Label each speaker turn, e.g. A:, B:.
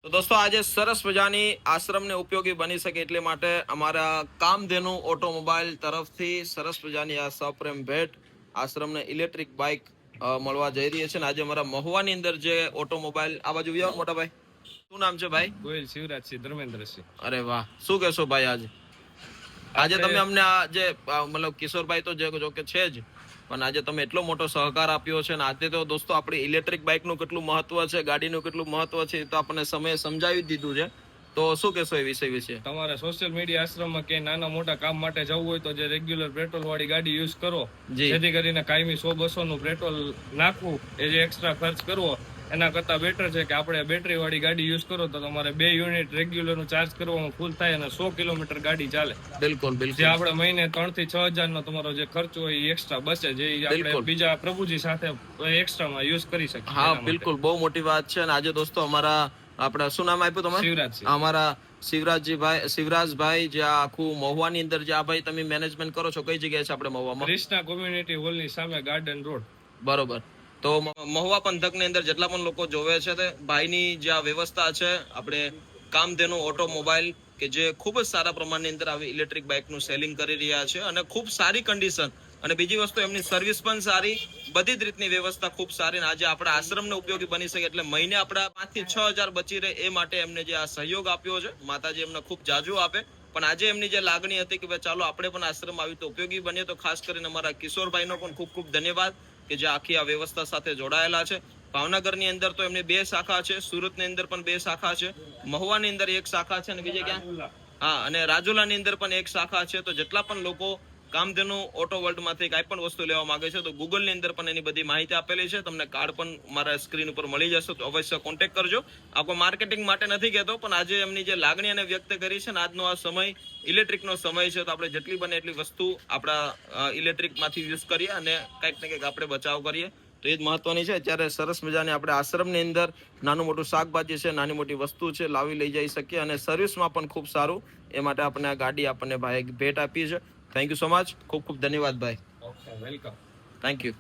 A: તો દોસ્તો આજે સરસ મજાની આશ્રમને ઉપયોગી બની શકે એટલે માટે અમારા કામધેનુ ઓટોમોબાઈલ તરફથી સરસ મજાની આ સપ્રેમ ભેટ આશ્રમને ઇલેક્ટ્રિક બાઇક મળવા જઈ રહી છે અને આજે અમારા મહુવાની અંદર જે ઓટોમોબાઈલ આ બાજુ આવ્યો મોટા ભાઈ શું નામ છે ભાઈ?
B: ગોયલ શિવરાજસિંહ ધર્મેન્દ્રસિંહ.
A: અરે વાહ, શું કહેશો ભાઈ આજે તમે અમને આ જે મતલબ કિશોરભાઈ તો જો કે છે જ, પણ આજે તમે એટલો મોટો સહકાર આપ્યો છે અને આજે તો દોસ્તો આપણી ઇલેક્ટ્રિક બાઇકનું કેટલું મહત્વ છે, ગાડીનું કેટલું મહત્વ છે તો આપણને સમયે સમજાવી દીધું છે. તો શું કહેશો એ વિષય વિશે?
B: તમારે સોશિયલ મીડિયા આશ્રમમાં ક્યાંય નાના મોટા કામ માટે જવું હોય તો જે રેગ્યુલર પેટ્રોલ વાળી ગાડી યુઝ કરો, જેથી કરીને કાયમી 100-200 નું પેટ્રોલ નાખવું એ જે એક્સ્ટ્રા ખર્ચ કરવો એના કરતા બેટર છે કે આપણે બેટરી વાળી ગાડી યુઝ કરો તો તમારે 2 યુનિટ રેગ્યુલર નું ચાર્જ કરવામાં ફૂલ થાય અને 100 કિલોમીટર ગાડી ચાલે.
A: બિલકુલ
B: જે આપણે મહિને 3 થી 6 હજાર નો તમારો જે ખર્ચ હોય એ એક્સ્ટ્રા બચે, જે આપણે બીજા પ્રભુજી સાથે એક્સ્ટ્રામાં યુઝ કરી શકીએ.
A: હા બિલકુલ, બહુ મોટી વાત છે. અને આજે દોસ્તો અમારા આપણે શું નામ આપ્યું તમારે?
B: શિવરાજસિંહ.
A: અમારા શિવરાજભાઈ જે આખું મહુવાની અંદર જે આ ભાઈ તમે મેનેજમેન્ટ કરો છો, કઈ જગ્યાએ છે આપણે મહુવામાં?
B: ક્રિષ્ના કોમ્યુનિટી હોલ ની સામે ગાર્ડન રોડ.
A: બરોબર. તો મહુવા પંથકની અંદર જેટલા પણ લોકો જોવે છે તે ભાઈની જે આ વ્યવસ્થા છે આપણે કામધેનુ ઓટોમોબાઈલ કે જે ખૂબ જ સારા પ્રમાણની અંદર આવી ઇલેક્ટ્રિક બાઇકનું સેલિંગ કરી રહ્યા છે અને ખૂબ સારી કન્ડિશન, અને બીજી વસ્તુ એમની સર્વિસ પણ સારી, બધી જ રીતની વ્યવસ્થા ખૂબ સારી. આજે આપણા આશ્રમને ઉપયોગી બની શકે એટલે મહિને આપણા 5 થી 6 હજાર બચી રહે એ માટે એમને જે આ સહયોગ આપ્યો છે માતાજી એમને ખૂબ જાજુ આપે. પણ આજે એમની જે લાગણી હતી કે ભાઈ ચાલો આપણે પણ આશ્રમ આવી તો ઉપયોગી બનીએ, તો ખાસ કરીને અમારા કિશોરભાઈનો પણ ખૂબ ખૂબ ધન્યવાદ કે જે આખી આ વ્યવસ્થા સાથે જોડાયેલા છે. ભાવનગરની અંદર તો એમની 2 શાખા છે, સુરતની અંદર પણ 2 શાખા છે, મહુવાની અંદર 1 શાખા છે અને બીજે ક્યાં? હા, અને રાજુલાની અંદર પણ 1 શાખા છે. તો જેટલા પણ લોકો કામધેનુ ઓટો વર્લ્ડ માંથી કઈ પણ વસ્તુ લેવા માંગે છે તો ગૂગલ ની અંદર પણ એની બધી માહિતી આપેલી છે. તમને કાર્ડ પણ મારા સ્ક્રીન ઉપર મળી જશે, તો અવશ્ય કોન્ટેક્ટ કરજો. આપણે માર્કેટિંગ માટે નથી કહેતો, પણ આજે એમની જે લાગણી અને વ્યક્ત કરી છે ને આજનો આ સમય ઇલેક્ટ્રિકનો સમય છે, તો આપણે જેટલી બને એટલી વસ્તુ આપણા ઇલેક્ટ્રિક માંથી યુઝ કરીએ અને કંઈક ને કંઈક આપણે બચાવ કરીએ, તો એ જ મહત્વની છે. અત્યારે સરસ મજાની આપણે આશ્રમની અંદર નાનું મોટું શાકભાજી છે, નાની મોટી વસ્તુ છે, લાવી લઈ જઈ શકીએ અને સર્વિસમાં પણ ખૂબ સારું. એ માટે આપણને આ ગાડી આપણને ભાઈ ભેટ આપી છે. થેન્ક યુ સો મચ, ખૂબ ખૂબ ધન્યવાદ ભાઈ.
B: Okay, welcome.
A: Thank you.